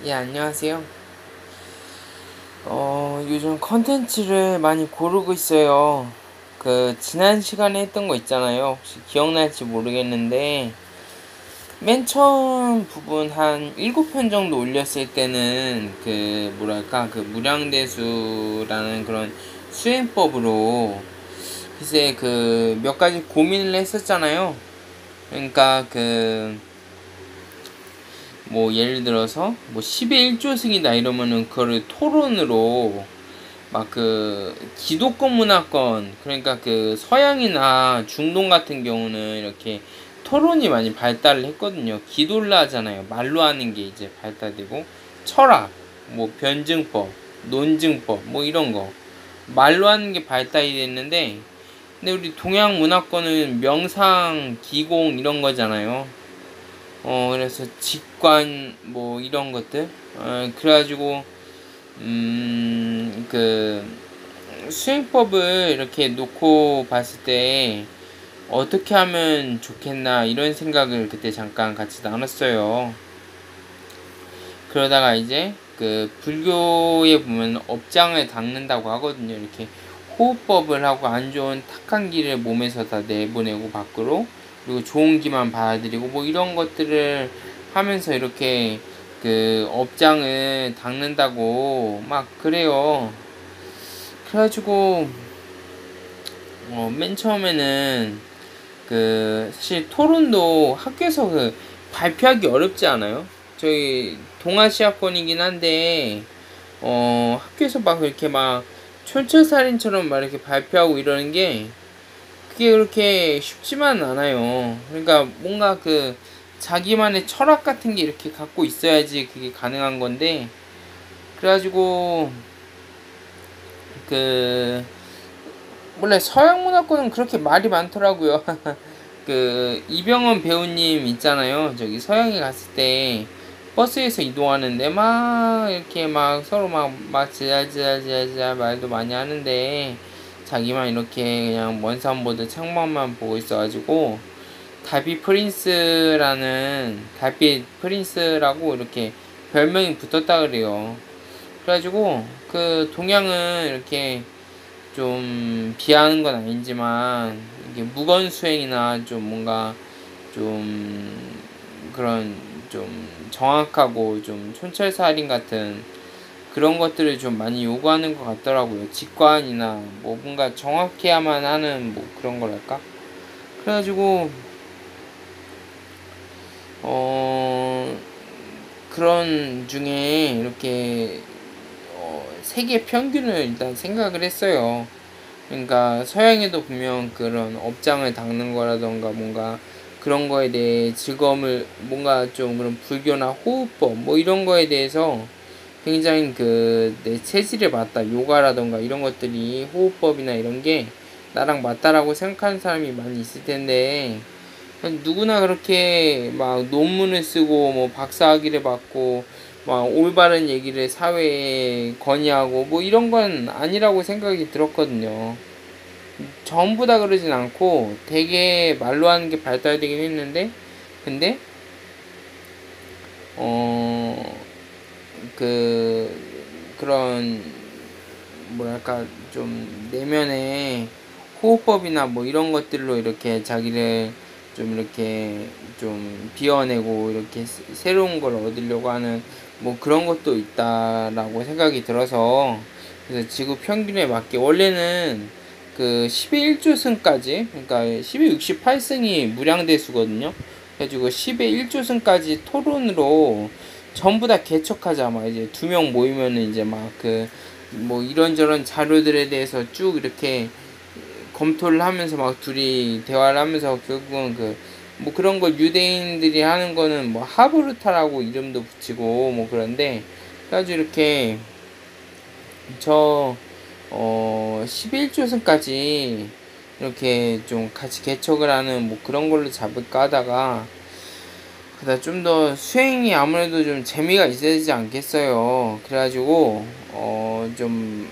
예, 안녕하세요. 요즘 컨텐츠를 많이 고르고 있어요. 지난 시간에 했던 거 있잖아요. 혹시 기억날지 모르겠는데, 맨 처음 부분 한 7편 정도 올렸을 때는, 무량대수라는 그런 수행법으로, 글쎄, 몇 가지 고민을 했었잖아요. 그러니까, 예를 들어서, 10의 1조승이다 이러면은, 그거를 토론으로, 기독권 문화권, 그러니까 서양이나 중동 같은 경우는 이렇게 토론이 많이 발달을 했거든요. 기도를 하잖아요. 말로 하는 게 이제 발달되고, 철학, 변증법, 논증법, 이런 거. 말로 하는 게 발달이 됐는데, 근데 우리 동양 문화권은 명상, 기공 이런 거잖아요. 그래서 직관, 이런 것들. 그래가지고, 수행법을 이렇게 놓고 봤을 때 어떻게 하면 좋겠나 이런 생각을 그때 잠깐 같이 나눴어요. 그러다가 이제 불교에 보면 업장을 닦는다고 하거든요. 이렇게 호흡법을 하고 안 좋은 탁한 기를 몸에서 다 내보내고 밖으로, 그리고 좋은 기만 받아들이고 이런 것들을 하면서 이렇게 업장을 닦는다고 막 그래요. 그래가지고 맨 처음에는 사실 토론도 학교에서 발표하기 어렵지 않아요? 저희 동아시아권이긴 한데 학교에서 막 이렇게 막 촌철살인처럼 막 이렇게 발표하고 이러는 게 그게 그렇게 쉽지만 않아요. 그러니까 뭔가 자기만의 철학 같은 게 이렇게 갖고 있어야지 그게 가능한 건데, 그래가지고 그 원래 서양 문화권은 그렇게 말이 많더라고요. 이병헌 배우님 있잖아요. 저기 서양에 갔을 때 버스에서 이동하는데 막 이렇게 막 서로 막 지랄지랄 말도 많이 하는데, 자기만 이렇게 그냥 먼 산 보듯 창밖만 보고 있어가지고 달빛 프린스라고 이렇게 별명이 붙었다 그래요. 그래가지고 동양은 이렇게 좀 비하하는 건 아니지만, 이게 무건 수행이나 좀 뭔가 좀 그런 좀 정확하고 좀 촌철살인 같은 그런 것들을 좀 많이 요구하는 것 같더라고요. 직관이나 뭔가 정확해야만 하는 그런 거랄까. 그래가지고 어 그런 중에 이렇게 세계 평균을 일단 생각을 했어요. 그러니까 서양에도 보면 그런 업장을 닦는 거라던가 뭔가 그런 거에 대해 즐거움을, 뭔가 좀 그런 불교나 호흡법 이런 거에 대해서 굉장히 내 체질에 맞다, 요가라던가 이런 것들이, 호흡법이나 이런 게 나랑 맞다라고 생각하는 사람이 많이 있을 텐데, 누구나 그렇게 막 논문을 쓰고 박사학위를 받고 막 올바른 얘기를 사회에 건의하고 이런 건 아니라고 생각이 들었거든요. 전부 다 그러진 않고 되게 말로 하는 게 발달되긴 했는데, 근데 어 그런 뭐랄까 좀 내면의 호흡법이나 이런 것들로 이렇게 자기를 좀 이렇게 좀 비워내고 이렇게 새로운 걸 얻으려고 하는 그런 것도 있다라고 생각이 들어서, 그래서 지구 평균에 맞게 원래는 10의 1조승까지, 그러니까 10의 68승이 무량대수거든요. 그래가지고 10의 1조승까지 토론으로 전부 다 개척하자. 막 이제 2명 모이면은 이제 이런저런 자료들에 대해서 쭉 이렇게 검토를 하면서 막 둘이 대화를 하면서 결국은 그런 걸 유대인들이 하는 거는 하브르타라고 이름도 붙이고 그런데, 그래가지고 이렇게 11조선까지 이렇게 좀 같이 개척을 하는 그런 걸로 잡을까 하다가, 그다 좀 더 수행이 아무래도 좀 재미가 있어야 되지 않겠어요. 그래가지고 좀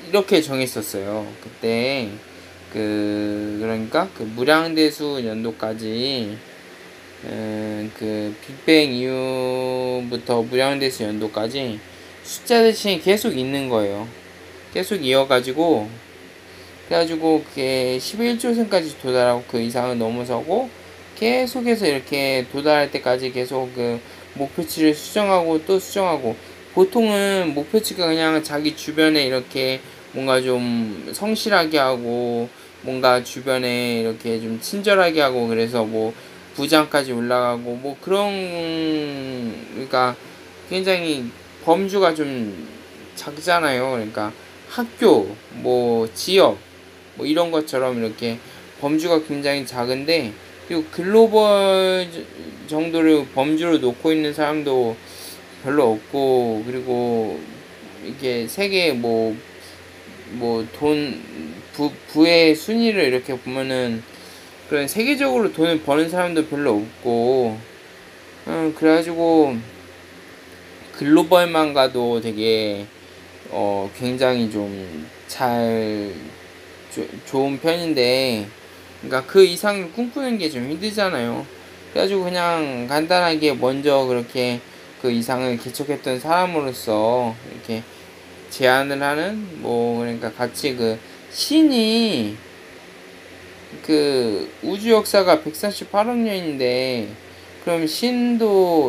이렇게 정했었어요. 그때 그러니까 무량대수 연도까지 그 빅뱅 이후부터 무량대수 연도까지 숫자 대신에 계속 있는 거예요. 계속 이어가지고 그래가지고 그게 11조선까지 도달하고 그 이상을 넘어서고 계속해서 이렇게 도달할 때까지 계속 그 목표치를 수정하고 또 수정하고, 보통은 목표치가 그냥 자기 주변에 이렇게 뭔가 좀 성실하게 하고 뭔가 주변에 이렇게 좀 친절하게 하고 그래서 뭐 부장까지 올라가고 뭐 그런, 그러니까 굉장히 범주가 좀 작잖아요. 그러니까 학교 뭐 지역 뭐 이런 것처럼 이렇게 범주가 굉장히 작은데, 그리고 글로벌 정도를 범주로 놓고 있는 사람도 별로 없고, 그리고 이게 세계 부의 순위를 이렇게 보면은 그런 세계적으로 돈을 버는 사람도 별로 없고, 그래가지고 글로벌만 가도 되게 굉장히 좀 좋은 편인데, 그러니까 그 이상을 꿈꾸는 게 좀 힘들잖아요. 그래가지고 그냥 간단하게 먼저 그렇게 그 이상을 개척했던 사람으로서 이렇게 제안을 하는, 뭐 그러니까 같이 그 신이, 그 우주 역사가 148억 년인데 그럼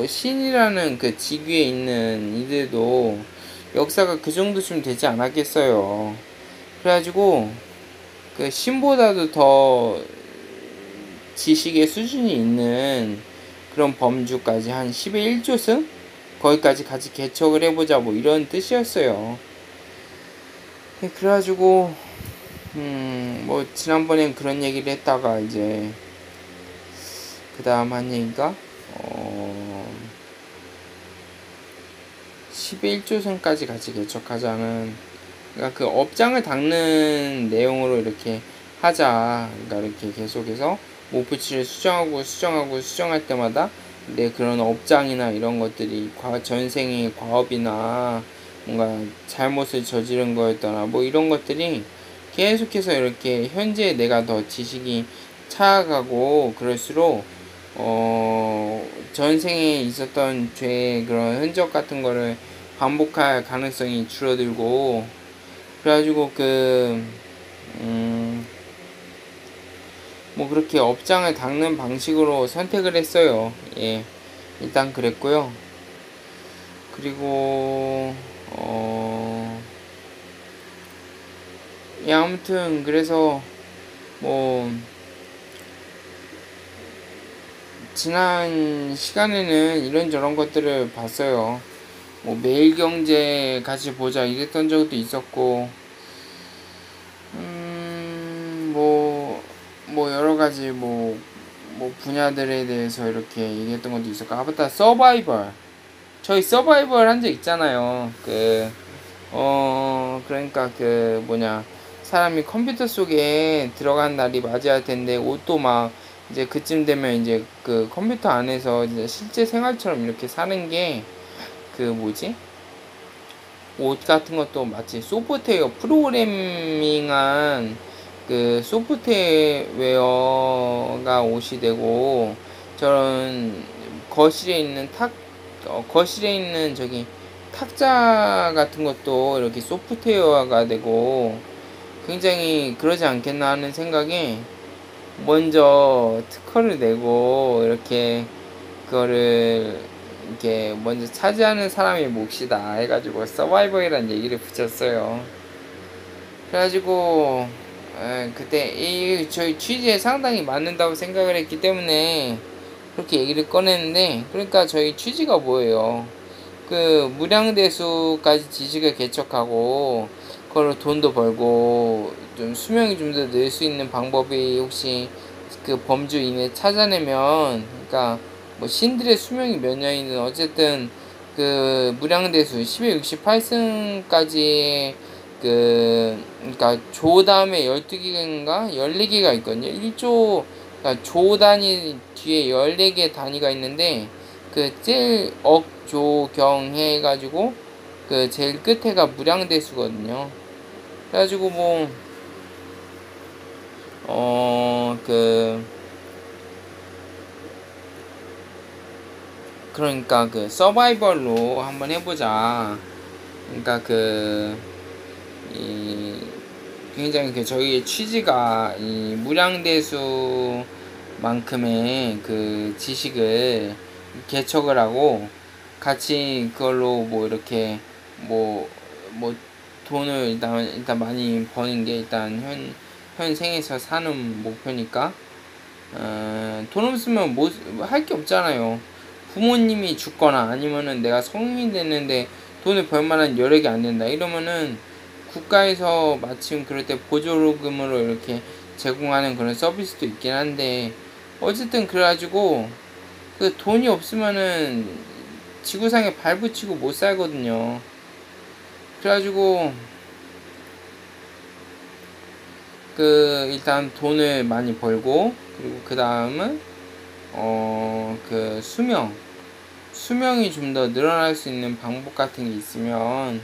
신이라는 그 지구에 있는 이들도 역사가 그 정도쯤 되지 않았겠어요. 그래가지고 그 신보다도 더 지식의 수준이 있는 그런 범주까지 한 10의 1조승? 거기까지 같이 개척을 해보자 뭐 이런 뜻이었어요. 그래가지고 뭐 지난번엔 그런 얘기를 했다가 이제 그 다음 한 얘기가 10의 1조승까지 같이 개척하자는, 그러니까 그 업장을 닦는 내용으로 이렇게 하자. 그러니까 이렇게 계속해서 목표치를 수정할 때마다 내 그런 업장이나 이런 것들이 전생의 과업이나 뭔가 잘못을 저지른 거였거나 뭐 이런 것들이 계속해서 이렇게 현재 내가 더 지식이 차가고 그럴수록 전생에 있었던 죄의 그런 흔적 같은 거를 반복할 가능성이 줄어들고, 그래가지고 뭐 그렇게 업장을 닦는 방식으로 선택을 했어요. 예, 일단 그랬고요. 그리고 예, 아무튼 그래서 뭐 지난 시간에는 이런저런 것들을 봤어요. 뭐 매일경제 같이 보자 이랬던 적도 있었고, 뭐 여러 가지 뭐 분야들에 대해서 이렇게 얘기했던 것도 있었고, 아무튼 서바이벌, 저희 서바이벌 한 적 있잖아요. 그러니까 사람이 컴퓨터 속에 들어간 날이 맞이할 텐데 옷도 막 이제 그쯤 되면 이제 그 컴퓨터 안에서 이제 실제 생활처럼 이렇게 사는 게 그 뭐지? 옷 같은 것도 마치 소프트웨어 프로그래밍한 그 소프트웨어가 옷이 되고, 저런 거실에 있는 저기 탁자 같은 것도 이렇게 소프트웨어가 되고 굉장히 그러지 않겠나 하는 생각에 먼저 특허를 내고 이렇게 그거를 이렇게 먼저 차지하는 사람이 몫이다 해가지고 서바이벌이라는 얘기를 붙였어요. 그래가지고 그때 저희 취지에 상당히 맞는다고 생각을 했기 때문에 그렇게 얘기를 꺼냈는데, 그러니까 저희 취지가 뭐예요? 그 무량대수까지 지식을 개척하고 그걸로 돈도 벌고 좀 수명이 좀 더 늘 수 있는 방법이 혹시 그 범주 이내 찾아내면, 그러니까 뭐 신들의 수명이 몇 년이든 어쨌든 그 무량대수 10의 68승까지 그러니까 조 다음에 12개인가 14개가 있거든요. 1조, 그러니까 조 단위 뒤에 14개 단위가 있는데 그 제일 억조경 해가지고 그 제일 끝에가 무량대수거든요. 그래가지고 뭐 그러니까 그 서바이벌로 한번 해보자. 그러니까 이 굉장히 저희의 취지가 이 무량대수만큼의 그 지식을 개척을 하고 같이 그걸로 뭐 이렇게 뭐 돈을 일단 많이 버는 게 일단 현 생에서 사는 목표니까. 돈 없으면 뭐 할 게 없잖아요. 부모님이 죽거나 아니면은 내가 성인이 됐는데 돈을 벌 만한 여력이 안 된다 이러면은 국가에서 마침 그럴 때 보조금으로 이렇게 제공하는 그런 서비스도 있긴 한데, 어쨌든 그래가지고 그 돈이 없으면은 지구상에 발붙이고 못 살거든요. 그래가지고 일단 돈을 많이 벌고, 그리고 그 다음은 그 수명이 좀 더 늘어날 수 있는 방법 같은 게 있으면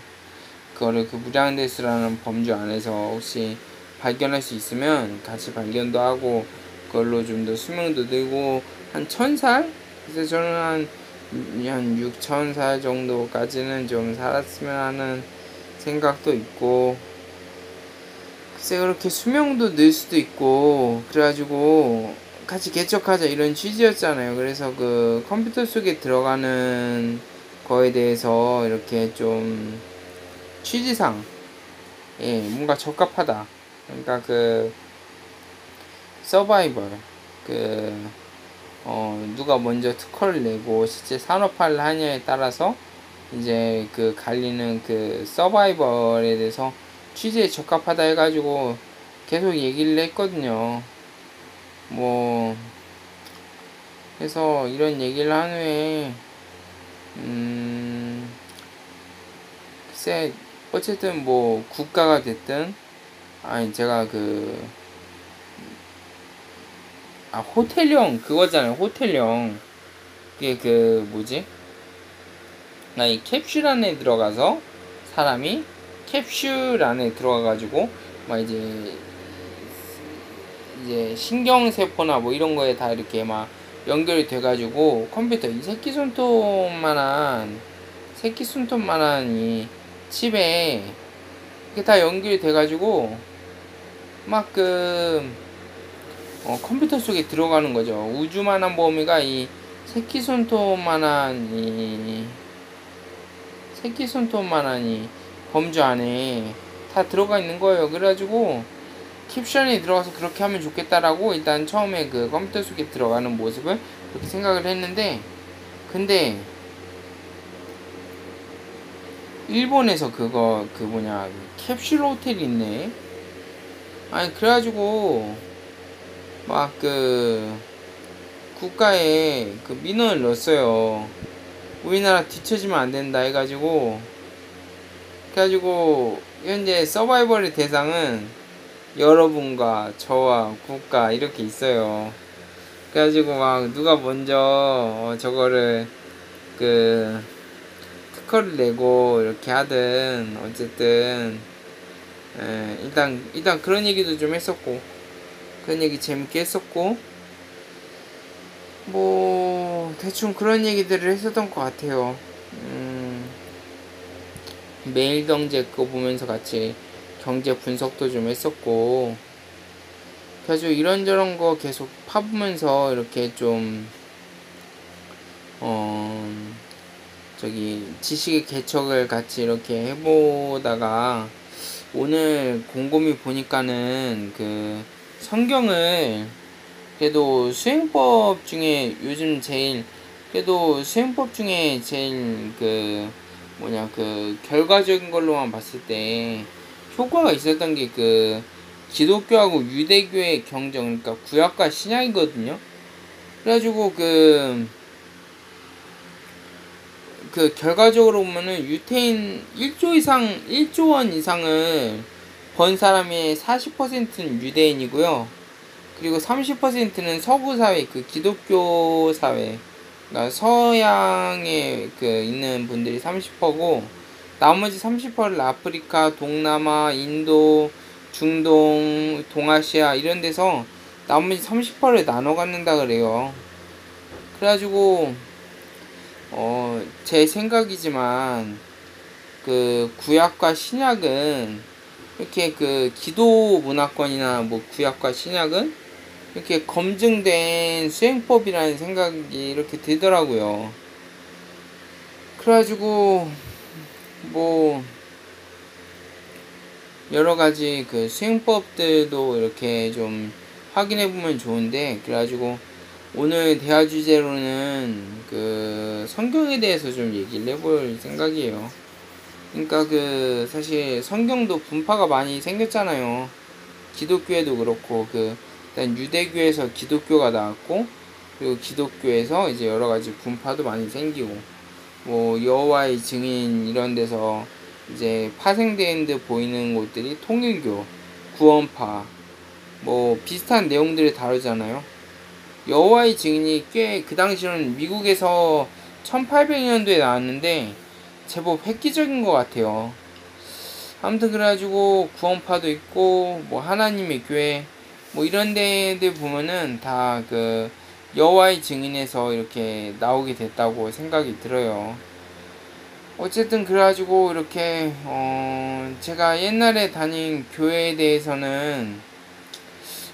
그거를 그 무량대수라는 범주 안에서 혹시 발견할 수 있으면 같이 발견도 하고, 그걸로 좀 더 수명도 늘고 한 1000살? 그래서 저는 한 6000살 정도까지는 좀 살았으면 하는 생각도 있고, 글쎄 그렇게 수명도 늘 수도 있고 그래가지고 같이 개척하자 이런 취지였잖아요. 그래서 그 컴퓨터 속에 들어가는 거에 대해서 이렇게 좀 취지상 뭔가 적합하다. 그러니까 그 서바이벌 누가 먼저 특허를 내고 실제 산업화를 하냐에 따라서 이제 그 갈리는 그 서바이벌에 대해서 취지에 적합하다 해가지고 계속 얘기를 했거든요. 뭐 그래서 이런 얘기를 한 후에 글쎄 어쨌든 뭐 국가가 됐든, 아니 제가 호텔형 그거잖아요. 호텔형 그게 뭐지, 이 캡슐 안에 들어가서 사람이 캡슐 안에 들어가가지고 막 이제 신경세포나 뭐 이런 거에 다 이렇게 막 연결이 돼가지고 컴퓨터 이 새끼손톱만한 이 칩에 이게 다 연결이 돼가지고 막 컴퓨터 속에 들어가는 거죠. 우주만한 범위가 이 새끼손톱만한 이 범주 안에 다 들어가 있는 거예요. 그래가지고 캡션에 들어가서 그렇게 하면 좋겠다라고 일단 처음에 그 컴퓨터 속에 들어가는 모습을 그렇게 생각을 했는데, 근데 일본에서 캡슐 호텔이 있네. 아니 그래가지고 막 국가에 민원을 넣었어요. 우리나라 뒤처지면 안 된다 해가지고. 그래가지고 현재 서바이벌의 대상은 여러분과 저와 국가 이렇게 있어요. 그래가지고 막 누가 먼저 저거를 특허를 내고 이렇게 하든 어쨌든 일단 그런 얘기도 좀 했었고, 그런 얘기 재밌게 했었고, 뭐 대충 그런 얘기들을 했었던 것 같아요. 매일경제 그거 보면서 같이 경제 분석도 좀 했었고, 그래가지고 이런저런 거 계속 파보면서 이렇게 좀 지식의 개척을 같이 이렇게 해보다가 오늘 곰곰이 보니까는 성경을 그래도 수행법 중에 제일 결과적인 걸로만 봤을 때 효과가 있었던 게 기독교하고 유대교의 경전, 그러니까 구약과 신약이거든요. 그래가지고 결과적으로 보면은 유태인 1조 원 이상을 번 사람의 40%는 유대인이고요. 그리고 30%는 서구 사회, 기독교 사회, 그러니까 서양에 있는 분들이 30%고, 나머지 30%를 아프리카, 동남아, 인도, 중동, 동아시아 이런 데서 나머지 30%를 나눠 갖는다 그래요. 그래가지고 제 생각이지만 그 구약과 신약은 이렇게 그 기도 문화권이나 뭐 구약과 신약은 이렇게 검증된 수행법이라는 생각이 이렇게 들더라고요. 그래가지고 뭐 여러 가지 그 수행법들도 이렇게 좀 확인해 보면 좋은데, 그래가지고 오늘 대화 주제로는 그 성경에 대해서 좀 얘기를 해볼 생각이에요. 그러니까 그 사실 성경도 분파가 많이 생겼잖아요. 기독교에도 그렇고 그 일단 유대교에서 기독교가 나왔고, 그리고 기독교에서 이제 여러 가지 분파도 많이 생기고, 뭐 여호와의 증인 이런 데서 이제 파생된 듯 보이는 곳들이 통일교, 구원파, 뭐 비슷한 내용들을 다루잖아요. 여호와의 증인이 꽤 그 당시로는 미국에서 1800년도에 나왔는데 제법 획기적인 것 같아요. 아무튼 그래가지고 구원파도 있고 뭐 하나님의 교회 뭐 이런 데들 보면은 다 그 여호와의 증인에서 이렇게 나오게 됐다고 생각이 들어요. 어쨌든 그래가지고 이렇게 제가 옛날에 다닌 교회에 대해서는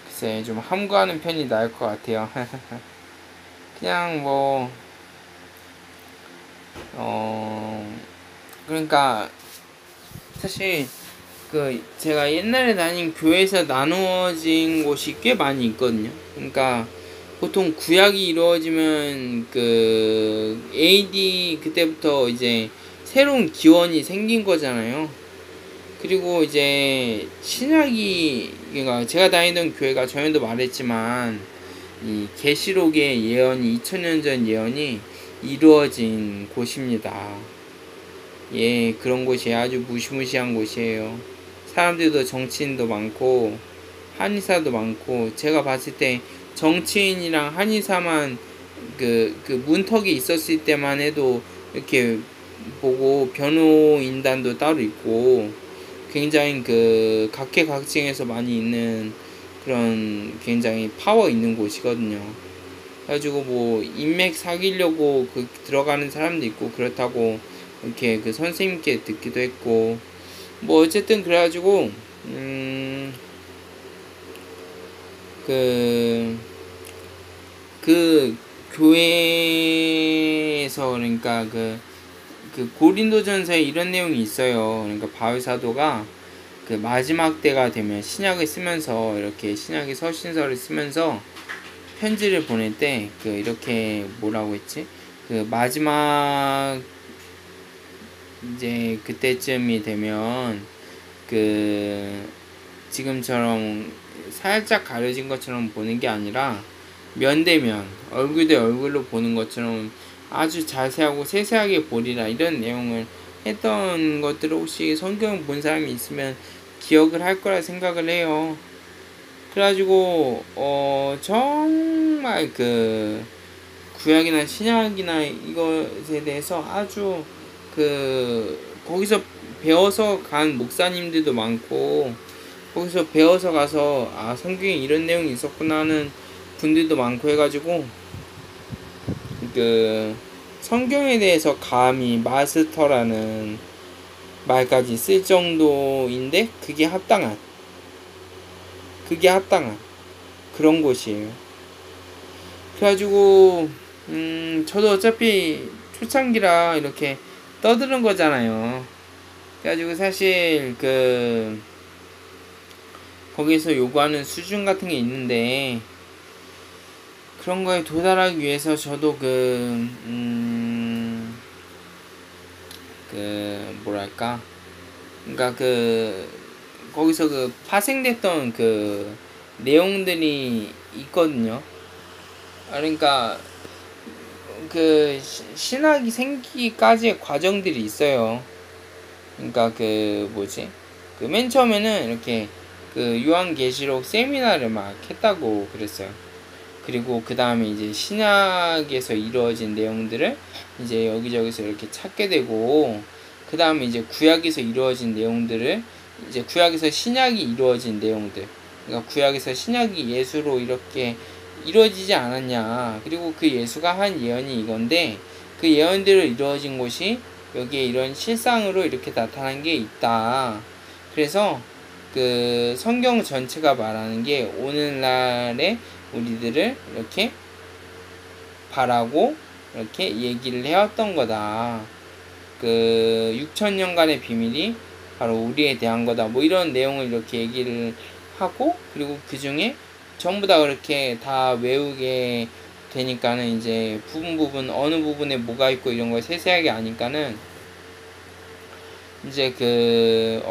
글쎄 좀 함구하는 편이 나을 것 같아요. 그냥 뭐 그러니까 사실 그 제가 옛날에 다닌 교회에서 나누어진 곳이 꽤 많이 있거든요. 그러니까 보통 구약이 이루어지면 그 AD 그때부터 이제 새로운 기원이 생긴 거잖아요. 그리고 이제 신약이, 그러니까 제가 다니던 교회가 전에도 말했지만 이 계시록의 예언이 2000년 전 예언이 이루어진 곳입니다. 예, 그런 곳이 아주 무시무시한 곳이에요. 사람들도 정치인도 많고 한의사도 많고, 제가 봤을 때 정치인이랑 한의사만 그 문턱이 있었을 때만 해도 이렇게 보고 변호인단도 따로 있고 굉장히 그 각계각층에서 많이 있는 그런 굉장히 파워 있는 곳이거든요. 그래가지고 뭐 인맥 사귀려고 그 들어가는 사람도 있고 그렇다고 이렇게 그 선생님께 듣기도 했고, 뭐 어쨌든 그래가지고 그, 그 교회에서 그러니까 그 고린도전서에 이런 내용이 있어요. 그러니까 바울 사도가 그 마지막 때가 되면 신약을 쓰면서 이렇게 신약의 서신서를 쓰면서 편지를 보낼 때 그 이렇게 뭐라고 했지? 그 마지막 이제 그때쯤이 되면 그 지금처럼 살짝 가려진 것처럼 보는 게 아니라 면대면 얼굴 대 얼굴로 보는 것처럼 아주 자세하고 세세하게 보리라, 이런 내용을 했던 것들을 혹시 성경 본 사람이 있으면 기억을 할 거라 생각을 해요. 그래가지고 정말 그 구약이나 신약이나 이것에 대해서 아주 그 거기서 배워서 간 목사님들도 많고, 거기서 배워서 가서 아 성경에 이런 내용이 있었구나 하는 분들도 많고 해가지고 그 성경에 대해서 감히 마스터라는 말까지 쓸 정도인데 그게 합당한 그런 곳이에요. 그래가지고 저도 어차피 초창기라 이렇게 떠드는 거잖아요. 그래가지고 사실 그 거기서 요구하는 수준 같은 게 있는데, 그런 거에 도달하기 위해서 저도 뭐랄까, 그러니까 그 거기서 그 파생됐던 그 내용들이 있거든요. 그러니까 그 신학이 생기기까지의 과정들이 있어요. 그러니까 그 뭐지? 그 맨 처음에는 이렇게 그 요한계시록 세미나를 막 했다고 그랬어요. 그리고 그 다음에 이제 신약에서 이루어진 내용들을 이제 여기저기서 이렇게 찾게 되고, 그 다음에 이제 구약에서 이루어진 내용들을 이제 구약에서 신약이 이루어진 내용들, 그러니까 구약에서 신약이 예수로 이렇게 이루어지지 않았냐, 그리고 그 예수가 한 예언이 이건데 그 예언대로 이루어진 것이 여기에 이런 실상으로 이렇게 나타난 게 있다. 그래서 그 성경 전체가 말하는 게 오늘날의 우리들을 이렇게 바라고 이렇게 얘기를 해왔던 거다. 그 6천년간의 비밀이 바로 우리에 대한 거다. 뭐 이런 내용을 이렇게 얘기를 하고, 그리고 그 중에 전부 다 그렇게 다 외우게 되니까는 이제 부분 어느 부분에 뭐가 있고 이런 걸 세세하게 아니까는 이제 그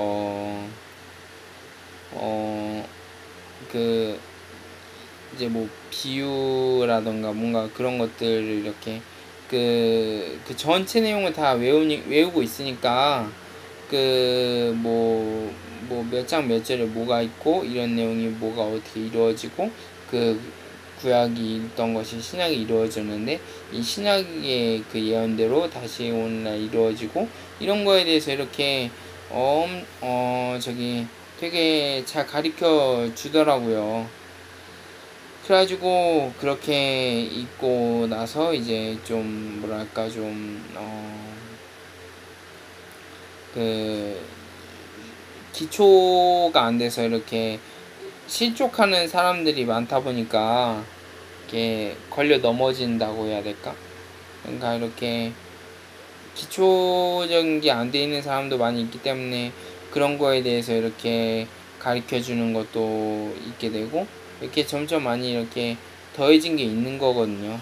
이제 뭐 비유라던가 뭔가 그런 것들을 이렇게 그 전체 내용을 다 외우고 있으니까 그 뭐 몇 장 몇 절에 뭐가 있고 이런 내용이 뭐가 어떻게 이루어지고 그 구약이 있던 것이 신약이 이루어졌는데 이 신약의 그 예언대로 다시 오늘날 이루어지고 이런 거에 대해서 이렇게 저기 되게 잘 가르쳐 주더라고요. 그래가지고 그렇게 있고 나서 이제 좀 뭐랄까 그 기초가 안 돼서 이렇게 실족하는 사람들이 많다 보니까 이렇게 걸려 넘어진다고 해야 될까? 그러니까 이렇게 기초적인 게 안 돼 있는 사람도 많이 있기 때문에 그런 거에 대해서 이렇게 가르쳐 주는 것도 있게 되고 이렇게 점점 많이 이렇게 더해진 게 있는 거거든요.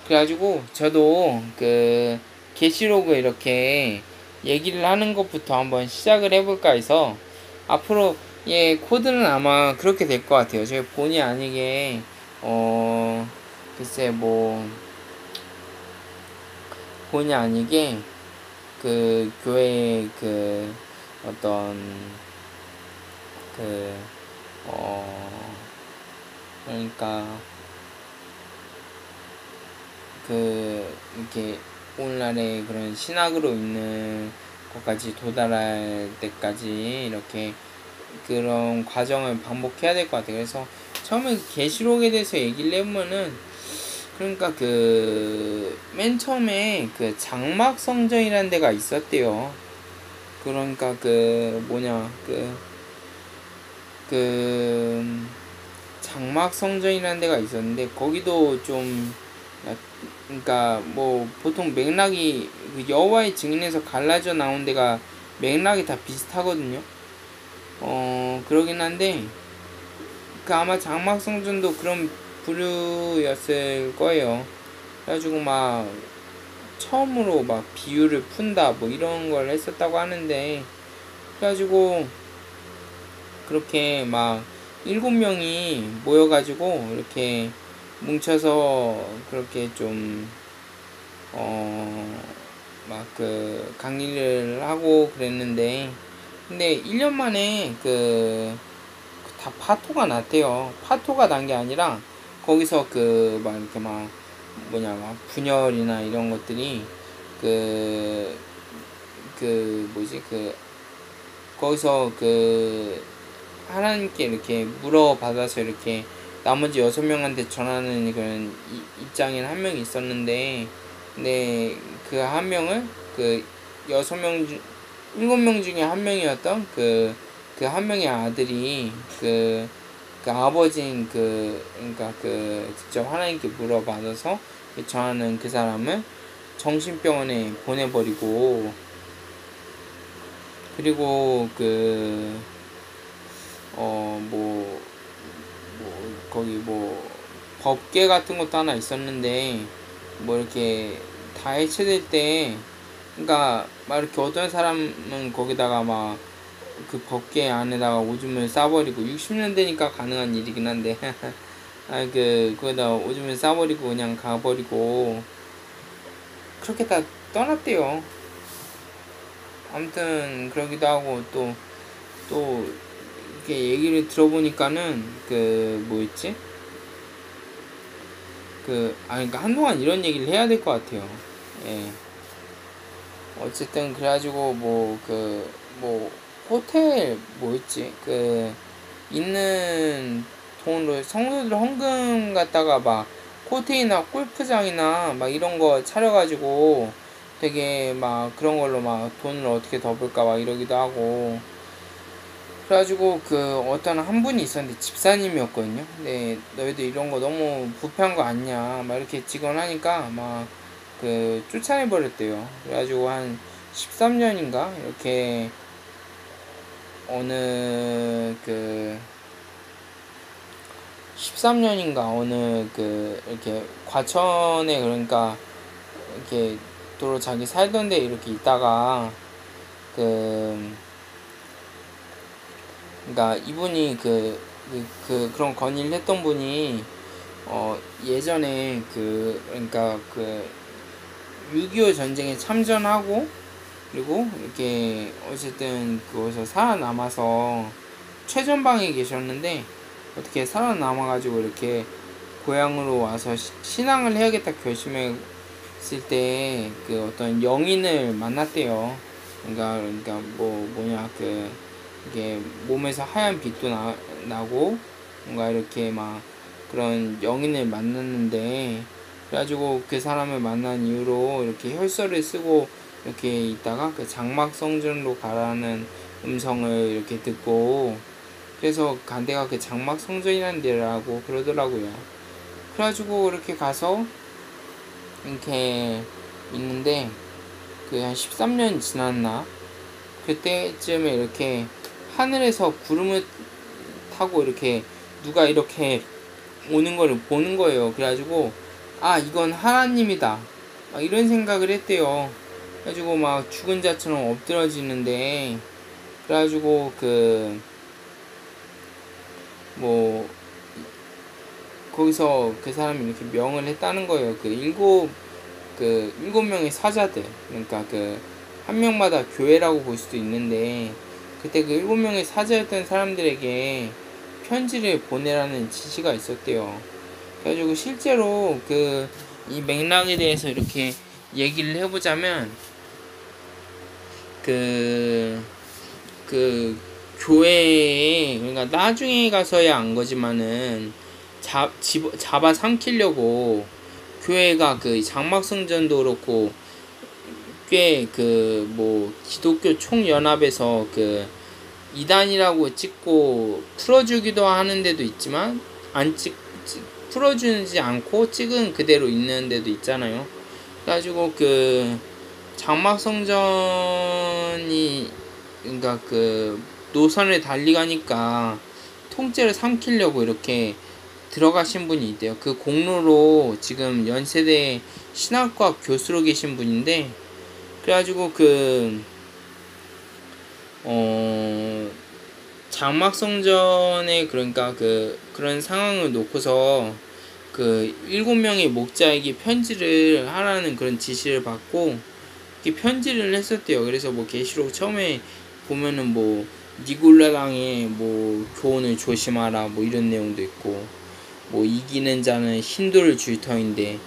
그래가지고 저도 그 게시록을 이렇게 얘기를 하는 것부터 한번 시작을 해볼까 해서 앞으로 코드는 아마 그렇게 될 것 같아요. 제가 본의 아니게 글쎄 뭐 본의 아니게 그 교회 그 어떤 그 그러니까 그 이렇게 오늘날의 그런 신학으로 있는 것까지 도달할 때까지 이렇게 그런 과정을 반복해야 될 것 같아요. 그래서 처음에 계시록에 대해서 얘기를 해보면은 그러니까 그 맨 처음에 그 장막 성전이라는 데가 있었대요. 그러니까 그 뭐냐 그 장막 성전이라는 데가 있었는데 거기도 좀 그러니까 뭐 보통 맥락이 그 여호와의 증인에서 갈라져 나온 데가 맥락이 다 비슷하거든요. 그러긴 한데 그 아마 장막 성전도 그런 부류였을 거예요. 그래가지고 막 처음으로 막 비유를 푼다 뭐 이런 걸 했었다고 하는데 그래가지고 그렇게 막 7명이 모여가지고 이렇게 뭉쳐서 그렇게 좀 막 그 강의를 하고 그랬는데 근데 1년 만에 다 파토가 났대요. 파토가 난 게 아니라 거기서 그 막 이렇게 막 뭐냐 막 분열이나 이런 것들이 뭐지 거기서 하나님께 이렇게 물어받아서 이렇게 나머지 6명한테 전하는 그런 입장인 한 명이 있었는데 근데 그 한 명을 그 7명 중에 한 명이었던 그 한 명의 아들이 그 아버지인 그러니까 직접 하나님께 물어받아서 전하는 그 사람을 정신병원에 보내버리고 그리고 거기 법계 같은 것도 하나 있었는데 뭐 이렇게 다 해체될 때 그러니까 막 이렇게 어떤 사람은 거기다가 막 그 법계 안에다가 오줌을 싸버리고 60년 되니까 가능한 일이긴 한데 거기다 오줌을 싸버리고 그냥 가버리고 그렇게 다 떠났대요. 아무튼 그러기도 하고 또 이렇게 얘기를 들어보니까는 뭐였지? 그러니까 한동안 이런 얘기를 해야 될 것 같아요. 예. 어쨌든 그래가지고 호텔 뭐였지? 있는 돈으로 성도들 헌금 갖다가 막 코트이나 골프장이나 막 이런 거 차려가지고 되게 막 그런 걸로 막 돈을 어떻게 더 벌까 막 이러기도 하고. 그래가지고 그 어떤 한 분이 있었는데 집사님이었거든요. 근데 너희들 이런 거 너무 부패한 거 아니냐 막 이렇게 직언하니까 막 그 쫓아내 버렸대요. 그래가지고 한 13년인가 이렇게 어느 그 13년인가 어느 그 이렇게 과천에 그러니까 이렇게 도로 자기 살던 데 이렇게 있다가 그 그러니까 이분이 그런 건의를 했던 분이 예전에 그러니까 그 6.25 전쟁에 참전하고 그리고 이렇게 어쨌든 그곳에서 살아남아서 최전방에 계셨는데 어떻게 살아남아가지고 이렇게 고향으로 와서 신앙을 해야겠다 결심했을 때 그 어떤 영인을 만났대요. 그러니까 뭐냐 이게 몸에서 하얀 빛도 나고 뭔가 이렇게 막 그런 영인을 만났는데 그래가지고 그 사람을 만난 이후로 이렇게 혈서를 쓰고 이렇게 있다가 그 장막 성전으로 가라는 음성을 이렇게 듣고 그래서 간대가 그 장막 성전이라는 데라고 그러더라고요. 그래가지고 이렇게 가서 이렇게 있는데 그 한 13년 지났나 그때쯤에 이렇게 하늘에서 구름을 타고 이렇게 누가 이렇게 오는 거를 보는 거예요. 그래가지고 아 이건 하나님이다 막 이런 생각을 했대요. 그래가지고 막 죽은 자처럼 엎드러지는데 그래가지고 뭐 거기서 그 사람이 이렇게 명을 했다는 거예요. 일곱 명의 사자들 그러니까 한 명마다 교회라고 볼 수도 있는데 그때 그 7명의 사자였던 사람들에게 편지를 보내라는 지시가 있었대요. 그래가지고 실제로 이 맥락에 대해서 이렇게 얘기를 해보자면 그 교회에 그러니까 나중에 가서야 안 거지만은 잡아 삼키려고 교회가 그 장막성전도 그렇고 꽤 기독교 총연합에서 이단이라고 찍고 풀어주기도 하는 데도 있지만 풀어주지 않고 찍은 그대로 있는 데도 있잖아요. 그래가지고 장막성전이 그러니까 노선을 달리 가니까 통째로 삼키려고 이렇게 들어가신 분이 있대요. 그 공로로 지금 연세대 신학과 교수로 계신 분인데 그래가지고 장막성전에 그러니까 그런 상황을 놓고서 7명의 목자에게 편지를 하라는 그런 지시를 받고 이렇게 편지를 했었대요. 그래서 계시록 처음에 보면은 니골라당의 교훈을 조심하라 이런 내용도 있고 이기는 자는 흰돌을 줄 터인데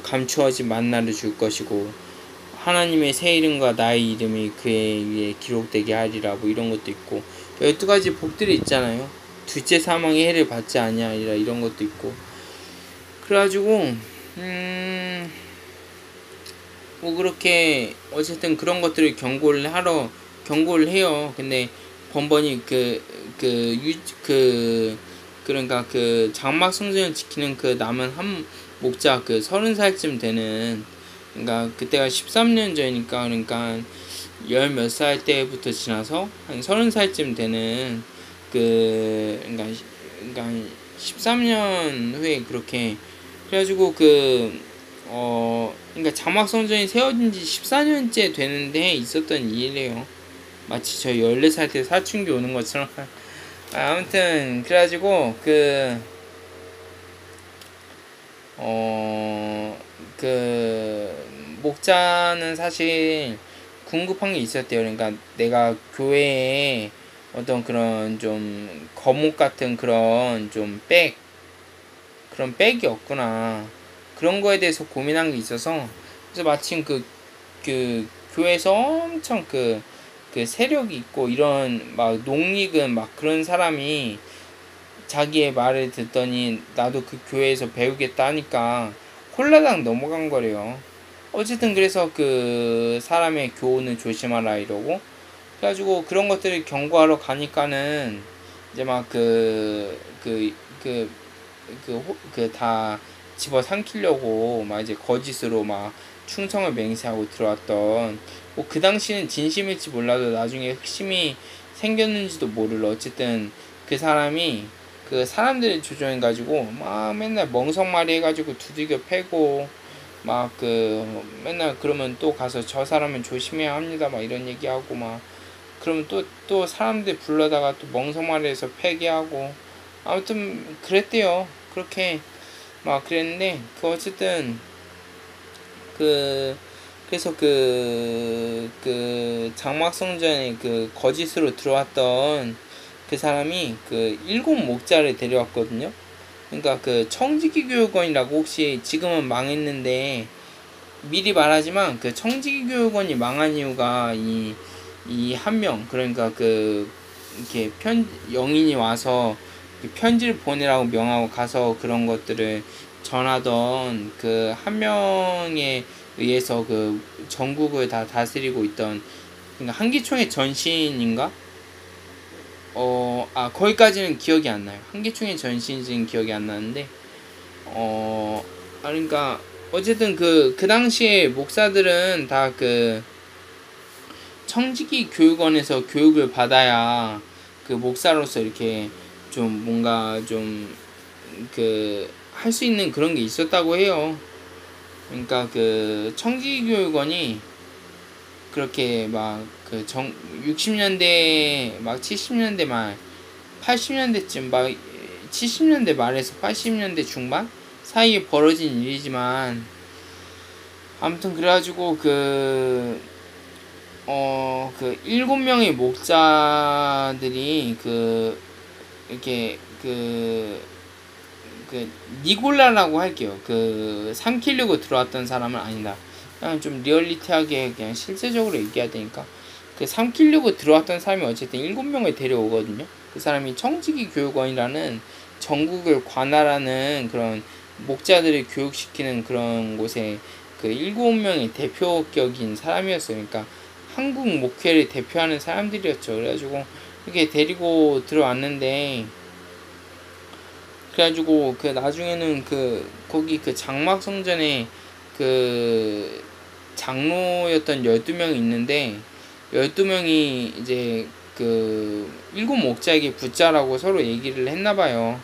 감추어진 만나를 줄 것이고 하나님의 새 이름과 나의 이름이 그의 위에 기록되게 하리라 이런 것도 있고 12가지 복들이 있잖아요. 둘째 사망의 해를 받지 아니하리라 이런 것도 있고 그래가지고 그렇게 어쨌든 그런 것들을 경고를 해요. 근데 번번이 그러니까 장막 성전을 지키는 남은 한 목자 30살쯤 되는 그러니까 그때가 13년 전이니까 그러니까 열 몇 살 때부터 지나서 한 30살쯤 되는 그러니까 13년 후에 그렇게 그래가지고 그러니까 장막성전이 세워진 지 14년째 되는데 있었던 일이에요. 마치 저 14살 때 사춘기 오는 것처럼. 아무튼 그래가지고 목자는 사실 궁금한 게 있었대요. 그러니까 내가 교회에 어떤 그런 좀 거목 같은 그런 그런 백이 없구나. 그런 거에 대해서 고민한 게 있어서 그래서 마침 교회에서 엄청 세력이 있고 이런 막 농익은 막 그런 사람이 자기의 말을 듣더니 나도 그 교회에서 배우겠다 하니까 홀라당 넘어간 거래요. 어쨌든 그래서 그 사람의 교훈을 조심하라 이러고, 그래가지고 그런 것들을 경고하러 가니까는 이제 막 다 집어삼키려고 막 이제 거짓으로 막 충성을 맹세하고 들어왔던, 뭐 그 당시는 진심일지 몰라도 나중에 흑심이 생겼는지도 모를, 어쨌든 그 사람이 그 사람들을 조종해가지고 막 맨날 멍석말이 해가지고 두들겨 패고, 막 맨날 그러면 또 가서 저 사람은 조심해야 합니다 막 이런 얘기하고, 막 그러면 또 사람들 불러다가 또 멍석말이해서 패기하고, 아무튼 그랬대요. 그렇게 막 그랬는데, 어쨌든 그 그래서 장막성전에 그 거짓으로 들어왔던 그 사람이 그 일곱 목자를 데려왔거든요. 그러니까 그 청지기 교육원이라고, 혹시 지금은 망했는데 미리 말하지만 그 청지기 교육원이 망한 이유가 이 한 명, 그러니까 이렇게 영인이 와서 편지를 보내라고 명하고 가서 그런 것들을 전하던 그 한 명에 의해서 그 전국을 다 다스리고 있던, 그러니까 한기총의 전신인가? 거기까지는 기억이 안 나요. 한기총의 전신인지는 기억이 안 나는데, 그러니까 어쨌든 그 당시에 목사들은 다 그 청지기 교육원에서 교육을 받아야 그 목사로서 이렇게 좀 뭔가 좀 할 수 있는 그런 게 있었다고 해요. 그러니까 그 청지기 교육원이 그렇게 막 60년대 막 70년대 말 80년대쯤 막 70년대 말에서 80년대 중반 사이에 벌어진 일이지만, 아무튼 그래가지고 일곱 명의 목자들이 이렇게 니골라라고 할게요. 삼키려고 들어왔던 사람은 아니다. 그냥 좀 리얼리티하게 그냥 실제적으로 얘기해야 되니까, 삼키려고 들어왔던 사람이 어쨌든 7명을 데려오거든요. 그 사람이 청지기 교육원이라는 전국을 관할하는 그런 목자들을 교육시키는 그런 곳에 7명의 대표격인 사람이었어요. 그러니까 한국 목회를 대표하는 사람들이었죠. 그래가지고 이렇게 데리고 들어왔는데, 그래가지고 나중에는 거기 장막성전에 장로였던 12명이 있는데, 12명이 이제 일곱 목자에게 붙자라고 서로 얘기를 했나봐요.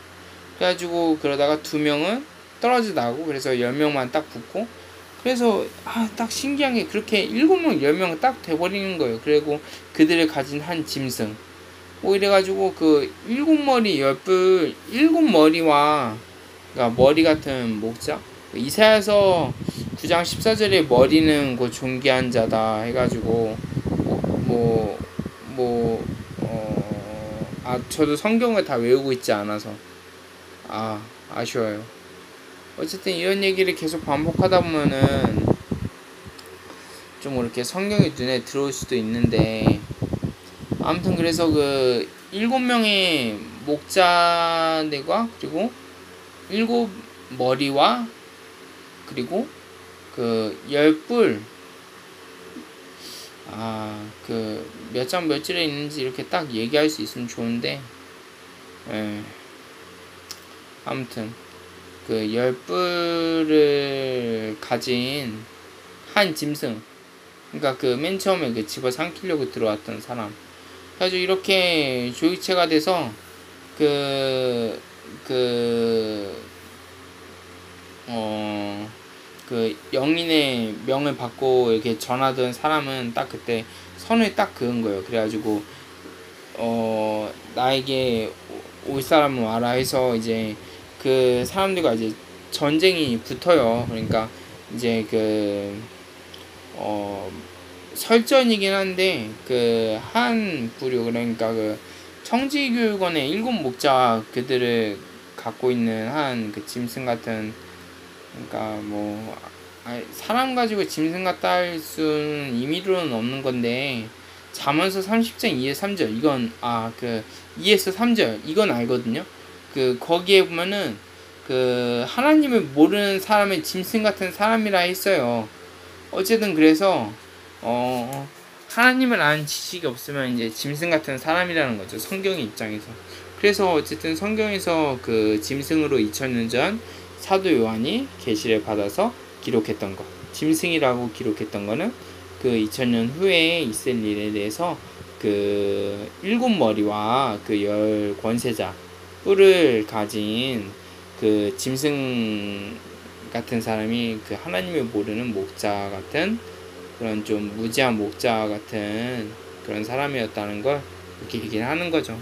그래가지고 그러다가 2명은 떨어져 나가고, 그래서 10명만 딱 붙고, 그래서 딱 신기한 게 그렇게 7명 10명 딱 돼버리는 거예요. 그리고 그들을 가진 한 짐승, 뭐 이래가지고 7머리 10뿔 7머리와, 그러니까 머리 같은 목자, 이사야서 9장 14절에 머리는 곧 존귀한 자다 해가지고, 저도 성경을 다 외우고 있지 않아서 아쉬워요. 어쨌든 이런 얘기를 계속 반복하다 보면은 좀 이렇게 성경이 눈에 들어올 수도 있는데, 아무튼 그래서 7명의 목자들과, 그리고 7머리와, 그리고 10뿔, 몇 장 몇 절에 있는지 이렇게 딱 얘기할 수 있으면 좋은데, 아무튼 10뿔을 가진 한 짐승, 그러니까 맨 처음에 집어삼키려고 들어왔던 사람, 그래가지고 이렇게 조기체가 돼서 영인의 명을 받고 이렇게 전하던 사람은 딱 그때 선을 딱 그은 거예요. 그래가지고 나에게 올 사람은 와라 해서 이제 그 사람들과 이제 전쟁이 붙어요. 그러니까 이제 설전이긴 한데, 한 부류, 그러니까 청지교육원의 7목자 그들을 갖고 있는 한 짐승 같은, 그러니까 사람 가지고 짐승 같다 할 수는 임의로는 없는 건데, 잠언서 30장 2에서 3절 이건 2에서 3절 이건 알거든요. 그 거기에 보면은 그 하나님을 모르는 사람의 짐승 같은 사람이라 했어요. 어쨌든 그래서 하나님을 아는 지식이 없으면 이제 짐승 같은 사람이라는 거죠. 성경의 입장에서. 그래서 어쨌든 성경에서 그 짐승으로 2000년 전 사도 요한이 계시를 받아서 기록했던 것, 짐승이라고 기록했던 거는 그 2000년 후에 있을 일에 대해서 그 7머리와 그 10권세자 뿔을 가진 그 짐승 같은 사람이 그 하나님을 모르는 목자 같은 그런 좀 무지한 목자 같은 그런 사람이었다는 걸 이렇게 얘기를 하는 거죠.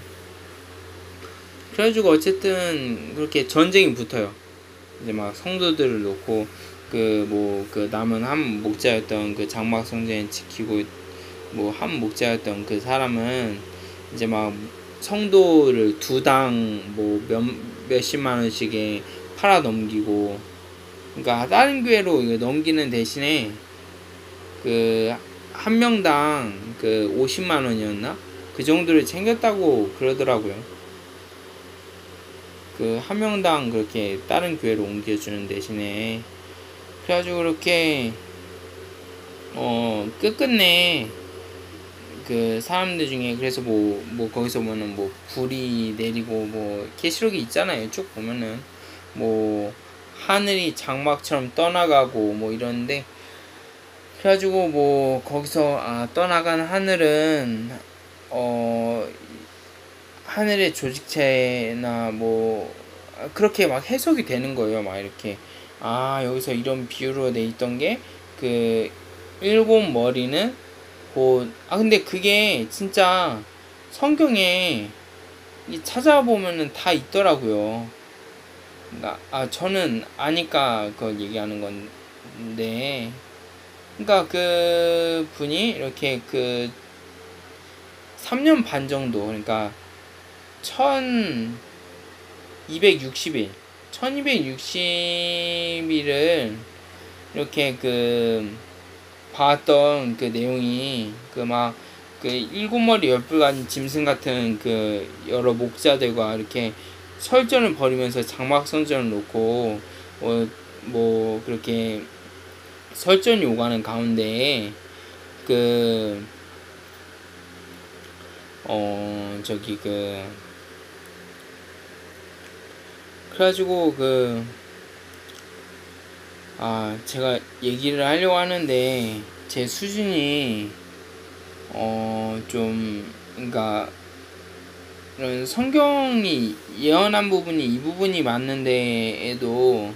그래가지고 어쨌든 그렇게 전쟁이 붙어요. 이제 막 성도들을 놓고 그 남은 한 목자였던 그 장막 성전 지키고 뭐 한 목자였던 그 사람은 이제 막 성도를 두당 뭐 몇십만 원씩에 팔아 넘기고, 그러니까 다른 교회로 넘기는 대신에 그 한 명당 그 50만 원이었나? 그 정도를 챙겼다고 그러더라고요. 그 한 명당 그렇게 다른 교회로 옮겨주는 대신에. 그래가지고 그렇게 끝끝내 그 사람들 중에 그래서 뭐 거기서 보면은 뭐 불이 내리고 뭐 계시록이 있잖아요. 쭉 보면은 뭐 하늘이 장막처럼 떠나가고 뭐 이런데, 그래가지고 뭐 거기서 떠나간 하늘은 하늘의 조직체나 뭐 그렇게 막 해석이 되는 거예요. 막 이렇게 여기서 이런 비유로 돼 있던 게 그 7머리는 근데 그게 진짜 성경에 찾아보면은 다 있더라고요. 그러니까 저는 아니까 그걸 얘기하는 건데, 그러니까 그 분이 이렇게 그 3년 반 정도, 그러니까 1260일 1260일을 이렇게 그 봤던 그 내용이 그 7머리 10뿔 가진 짐승 같은 그 여러 목자들과 이렇게 설전을 벌이면서 장막 성전을 놓고 뭐 그렇게 설전이 오가는 가운데 그래가지고 제가 얘기를 하려고 하는데 제 수준이 그러니까 이런 성경이 예언한 부분이 이 부분이 맞는데에도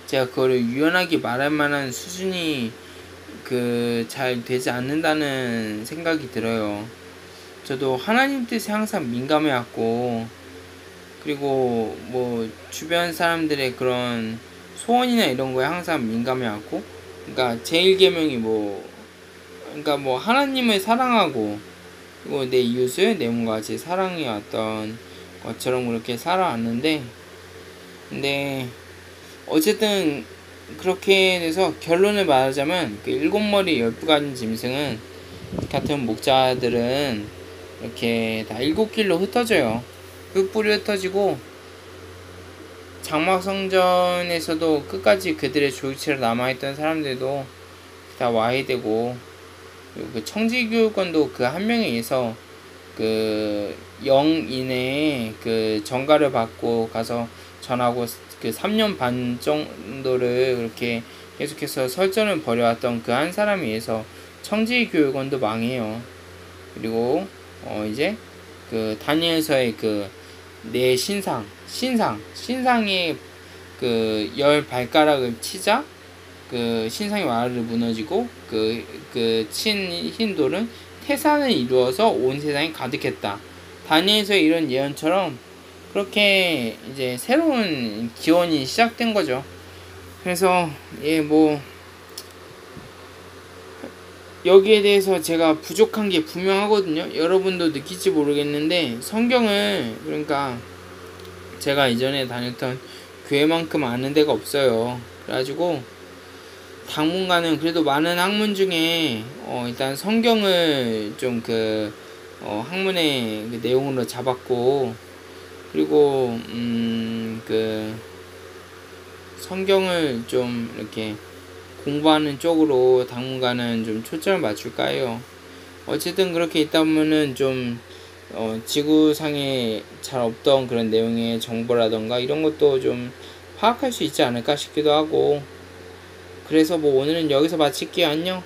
제가 그거를 유연하게 말할 만한 수준이 잘 되지 않는다는 생각이 들어요. 저도 하나님 뜻에 항상 민감해왔고, 그리고 뭐 주변 사람들의 그런 소원이나 이런 거에 항상 민감해왔고, 그러니까 제1계명이 그러니까 뭐 하나님을 사랑하고 그리고 내 이웃을 내 몸과 같이 사랑해왔던 것처럼 그렇게 살아왔는데, 근데 어쨌든 그렇게 돼서 결론을 말하자면 그 7머리 10뿔 가진 짐승은 같은 목자들은 이렇게 다 7길로 흩어져요. 뿔이 흩어지고 장막 성전에서도 끝까지 그들의 조직체로 남아있던 사람들도 다 와해되고, 그리고 그 청지교육원도 그 한 명에 의해서 그 영인의 그 전가를 받고 가서 전하고 그 3년 반 정도를 그렇게 계속해서 설전을 벌여왔던 그 한 사람에 의해서 청지교육원도 망해요. 그리고 이제 그 다니엘서의 그 내 신상의 그 10발가락을 치자 그 신상의 와르르 무너지고 친 흰돌은 태산을 이루어서 온 세상에 가득했다. 다니엘서의 이런 예언처럼 그렇게 이제 새로운 기원이 시작된 거죠. 그래서 여기에 대해서 제가 부족한 게 분명하거든요. 여러분도 느낄지 모르겠는데 성경을, 그러니까 제가 이전에 다녔던 교회만큼 아는 데가 없어요. 그래가지고 당분간은 그래도 많은 학문 중에 일단 성경을 좀 학문의 그 내용으로 잡았고, 그리고 그 성경을 좀 이렇게 공부하는 쪽으로 당분간은 좀 초점을 맞출까 해요. 어쨌든 그렇게 있다 보면은 좀 지구상에 잘 없던 그런 내용의 정보라던가 이런 것도 좀 파악할 수 있지 않을까 싶기도 하고. 그래서 뭐 오늘은 여기서 마칠게요. 안녕.